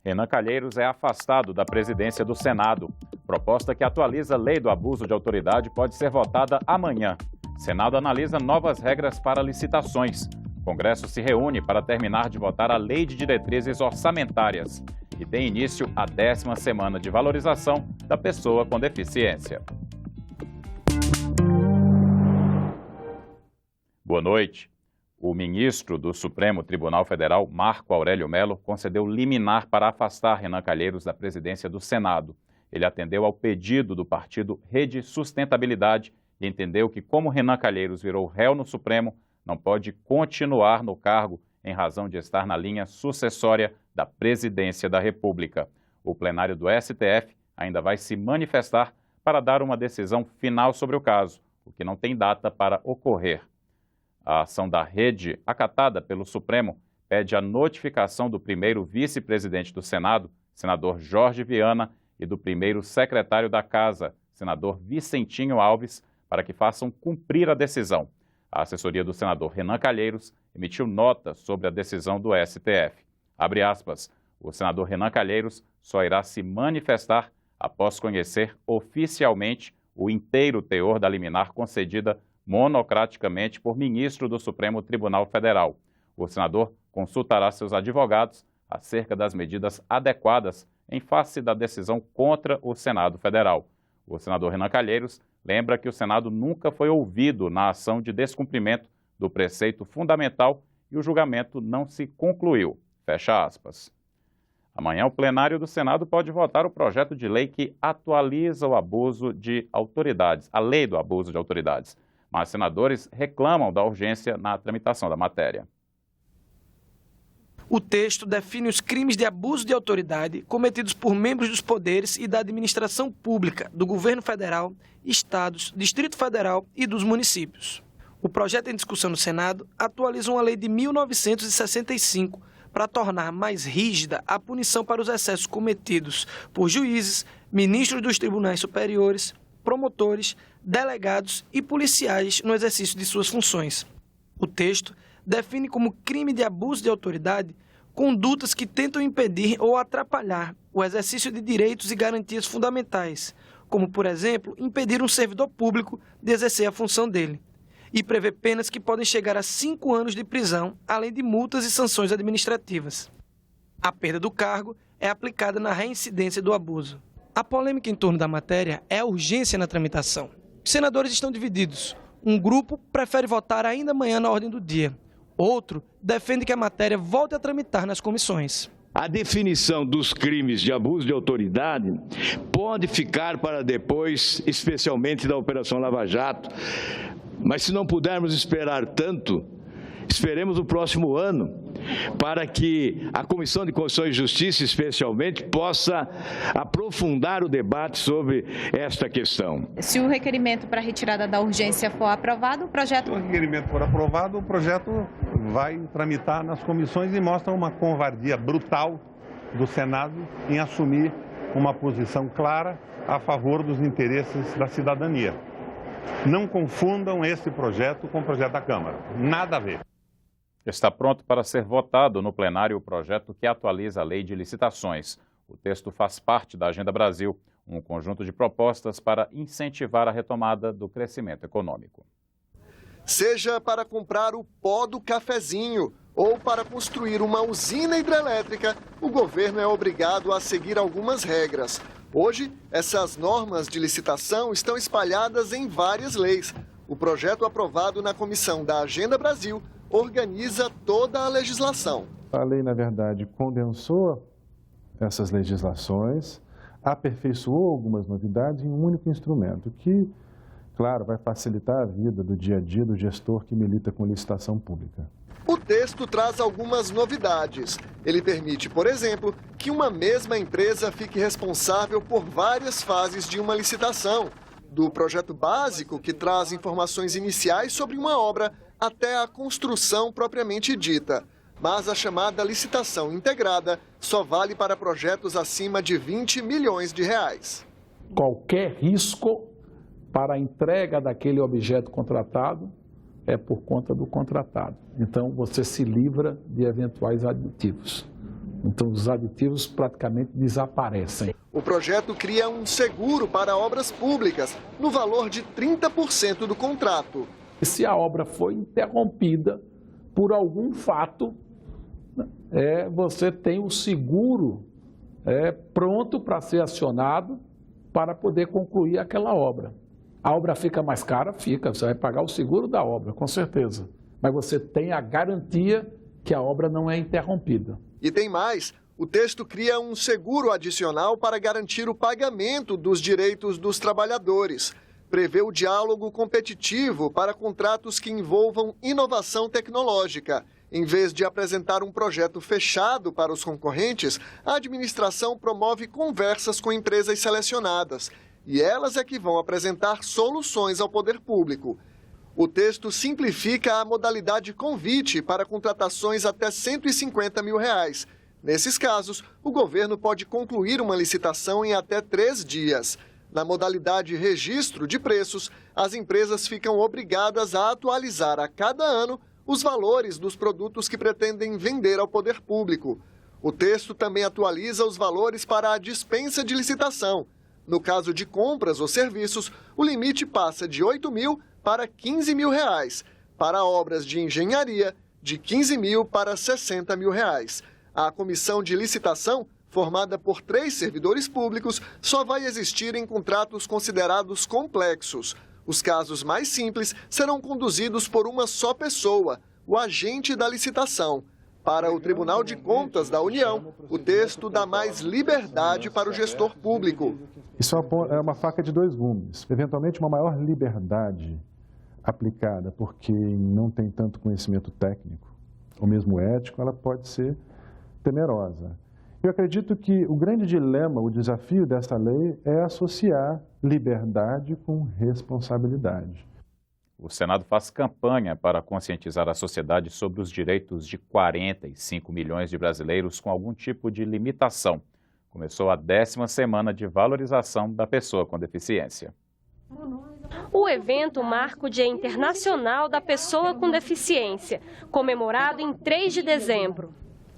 Renan Calheiros é afastado da presidência do Senado. Proposta que atualiza a lei do abuso de autoridade pode ser votada amanhã. Senado analisa novas regras para licitações. Congresso se reúne para terminar de votar a Lei de Diretrizes Orçamentárias. E tem início a 10ª semana de valorização da pessoa com deficiência. Boa noite. O ministro do Supremo Tribunal Federal, Marco Aurélio Mello, concedeu liminar para afastar Renan Calheiros da presidência do Senado. Ele atendeu ao pedido do partido Rede Sustentabilidade e entendeu que, como Renan Calheiros virou réu no Supremo, não pode continuar no cargo em razão de estar na linha sucessória da presidência da República. O plenário do STF ainda vai se manifestar para dar uma decisão final sobre o caso, o que não tem data para ocorrer. A ação da rede, acatada pelo Supremo, pede a notificação do primeiro vice-presidente do Senado, senador Jorge Viana, e do primeiro secretário da Casa, senador Vicentinho Alves, para que façam cumprir a decisão. A assessoria do senador Renan Calheiros emitiu nota sobre a decisão do STF. Abre aspas, o senador Renan Calheiros só irá se manifestar após conhecer oficialmente o inteiro teor da liminar concedida monocraticamente por ministro do Supremo Tribunal Federal. O senador consultará seus advogados acerca das medidas adequadas em face da decisão contra o Senado Federal. O senador Renan Calheiros lembra que o Senado nunca foi ouvido na ação de descumprimento do preceito fundamental e o julgamento não se concluiu. Fecha aspas. Amanhã, o plenário do Senado pode votar o projeto de lei que atualiza o abuso de autoridades, a lei do abuso de autoridades. Mas senadores reclamam da urgência na tramitação da matéria. O texto define os crimes de abuso de autoridade cometidos por membros dos poderes e da administração pública, do governo federal, estados, Distrito Federal e dos municípios. O projeto em discussão no Senado atualiza uma lei de 1965 para tornar mais rígida a punição para os excessos cometidos por juízes, ministros dos tribunais superiores, promotores, delegados e policiais no exercício de suas funções. O texto define como crime de abuso de autoridade condutas que tentam impedir ou atrapalhar o exercício de direitos e garantias fundamentais, como, por exemplo, impedir um servidor público de exercer a função dele, e prevê penas que podem chegar a 5 anos de prisão, além de multas e sanções administrativas. A perda do cargo é aplicada na reincidência do abuso. A polêmica em torno da matéria é a urgência na tramitação. Os senadores estão divididos. Um grupo prefere votar ainda amanhã na ordem do dia. Outro defende que a matéria volte a tramitar nas comissões. A definição dos crimes de abuso de autoridade pode ficar para depois, especialmente da Operação Lava Jato. Mas se não pudermos esperar tanto, esperemos o próximo ano, para que a Comissão de Constituição e Justiça, especialmente, possa aprofundar o debate sobre esta questão. Se o requerimento para retirada da urgência for aprovado, o projeto... Se o requerimento for aprovado, o projeto vai tramitar nas comissões e mostra uma covardia brutal do Senado em assumir uma posição clara a favor dos interesses da cidadania. Não confundam esse projeto com o projeto da Câmara. Nada a ver. Está pronto para ser votado no plenário o projeto que atualiza a lei de licitações. O texto faz parte da Agenda Brasil, um conjunto de propostas para incentivar a retomada do crescimento econômico. Seja para comprar o pó do cafezinho ou para construir uma usina hidrelétrica, o governo é obrigado a seguir algumas regras. Hoje, essas normas de licitação estão espalhadas em várias leis. O projeto aprovado na Comissão da Agenda Brasil organiza toda a legislação. A lei, na verdade, condensou essas legislações, aperfeiçoou algumas novidades em um único instrumento, que, claro, vai facilitar a vida do dia a dia do gestor que milita com licitação pública. O texto traz algumas novidades. Ele permite, por exemplo, que uma mesma empresa fique responsável por várias fases de uma licitação, do projeto básico, que traz informações iniciais sobre uma obra, até a construção propriamente dita. Mas a chamada licitação integrada só vale para projetos acima de 20 milhões de reais. Qualquer risco para a entrega daquele objeto contratado é por conta do contratado. Então, você se livra de eventuais aditivos. Então, os aditivos praticamente desaparecem. O projeto cria um seguro para obras públicas, no valor de 30% do contrato. E se a obra foi interrompida por algum fato, você tem o seguro pronto para ser acionado para poder concluir aquela obra. A obra fica mais cara? Fica, você vai pagar o seguro da obra, com certeza. Mas você tem a garantia que a obra não é interrompida. E tem mais, o texto cria um seguro adicional para garantir o pagamento dos direitos dos trabalhadores. Prevê o diálogo competitivo para contratos que envolvam inovação tecnológica. Em vez de apresentar um projeto fechado para os concorrentes, a administração promove conversas com empresas selecionadas. E elas é que vão apresentar soluções ao poder público. O texto simplifica a modalidade convite para contratações até R$ 150 mil. Nesses casos, o governo pode concluir uma licitação em até 3 dias. Na modalidade registro de preços, as empresas ficam obrigadas a atualizar a cada ano os valores dos produtos que pretendem vender ao poder público. O texto também atualiza os valores para a dispensa de licitação. No caso de compras ou serviços, o limite passa de R$ 8 mil para R$ 15 mil. Para obras de engenharia, de R$ 15 mil para R$ 60 mil. A comissão de licitação, formada por 3 servidores públicos, só vai existir em contratos considerados complexos. Os casos mais simples serão conduzidos por uma só pessoa, o agente da licitação. Para o Tribunal de Contas da União, o texto dá mais liberdade para o gestor público. Isso é uma faca de 2 gumes. Eventualmente, uma maior liberdade aplicada por quem não tem tanto conhecimento técnico, ou mesmo ético, ela pode ser temerosa. Eu acredito que o grande dilema, o desafio dessa lei é associar liberdade com responsabilidade. O Senado faz campanha para conscientizar a sociedade sobre os direitos de 45 milhões de brasileiros com algum tipo de limitação. Começou a 10ª semana de valorização da pessoa com deficiência. O evento marca o Dia Internacional da Pessoa com Deficiência, comemorado em 3 de dezembro.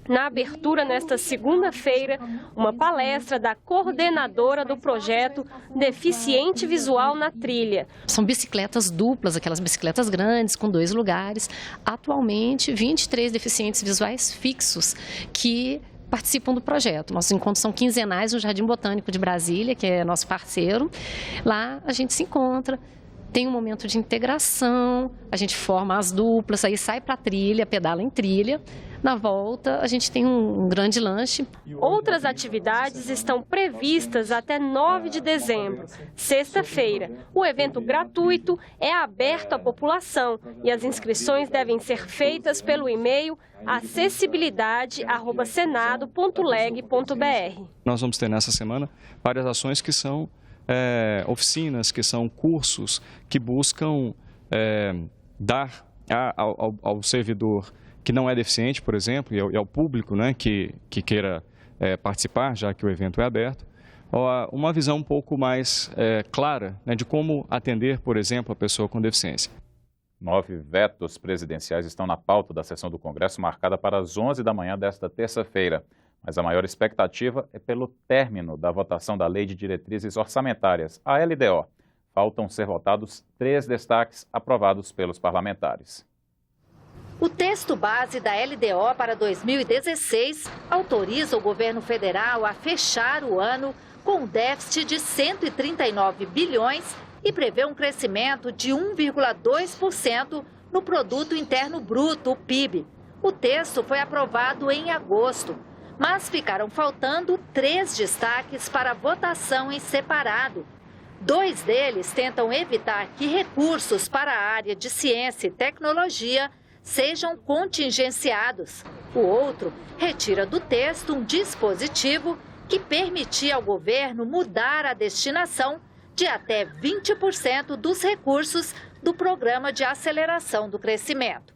Na abertura, nesta segunda-feira, uma palestra da coordenadora do projeto Deficiente Visual na Trilha. São bicicletas duplas, aquelas bicicletas grandes, com 2 lugares. Atualmente, 23 deficientes visuais fixos que participam do projeto. Nossos encontros são quinzenais no Jardim Botânico de Brasília, que é nosso parceiro. Lá a gente se encontra, tem um momento de integração, a gente forma as duplas, aí sai para a trilha, pedala em trilha. Na volta, a gente tem um grande lanche. Outras atividades estão previstas até 9 de dezembro, sexta-feira. O evento gratuito é aberto à população e as inscrições devem ser feitas pelo e-mail acessibilidade@senado.leg.br. Nós vamos ter nessa semana várias ações que são oficinas, que são cursos que buscam dar ao servidor que não é deficiente, por exemplo, e ao público, né, que queira participar, já que o evento é aberto, uma visão um pouco mais clara, né, de como atender, por exemplo, a pessoa com deficiência. 9 vetos presidenciais estão na pauta da sessão do Congresso marcada para as 11 da manhã desta terça-feira. Mas a maior expectativa é pelo término da votação da Lei de Diretrizes Orçamentárias, a LDO. Faltam ser votados 3 destaques aprovados pelos parlamentares. O texto base da LDO para 2016 autoriza o governo federal a fechar o ano com um déficit de 139 bilhões e prevê um crescimento de 1,2% no Produto Interno Bruto, o PIB. O texto foi aprovado em agosto, mas ficaram faltando 3 destaques para votação em separado. 2 deles tentam evitar que recursos para a área de ciência e tecnologia sejam contingenciados. O outro retira do texto um dispositivo que permitia ao governo mudar a destinação de até 20% dos recursos do Programa de Aceleração do Crescimento.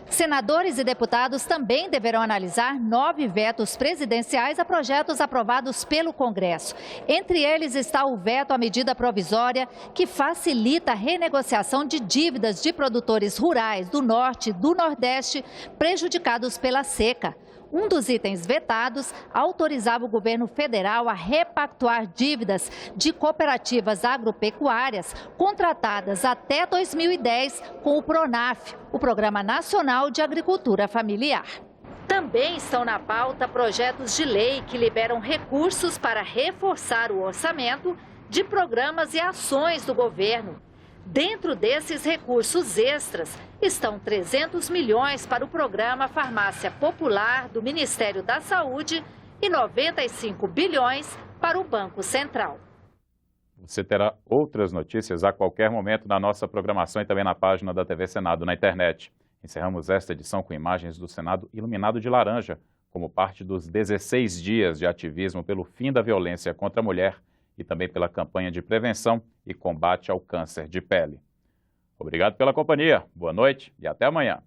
Senadores e deputados também deverão analisar 9 vetos presidenciais a projetos aprovados pelo Congresso. Entre eles está o veto à medida provisória que facilita a renegociação de dívidas de produtores rurais do Norte e do Nordeste prejudicados pela seca. Um dos itens vetados autorizava o governo federal a repactuar dívidas de cooperativas agropecuárias contratadas até 2010 com o PRONAF, o Programa Nacional de Agricultura Familiar. Também estão na pauta projetos de lei que liberam recursos para reforçar o orçamento de programas e ações do governo. Dentro desses recursos extras estão 300 milhões para o programa Farmácia Popular do Ministério da Saúde e 95 bilhões para o Banco Central. Você terá outras notícias a qualquer momento na nossa programação e também na página da TV Senado na internet. Encerramos esta edição com imagens do Senado iluminado de laranja, como parte dos 16 dias de ativismo pelo fim da violência contra a mulher e também pela campanha de prevenção e combate ao câncer de pele. Obrigado pela companhia, boa noite e até amanhã.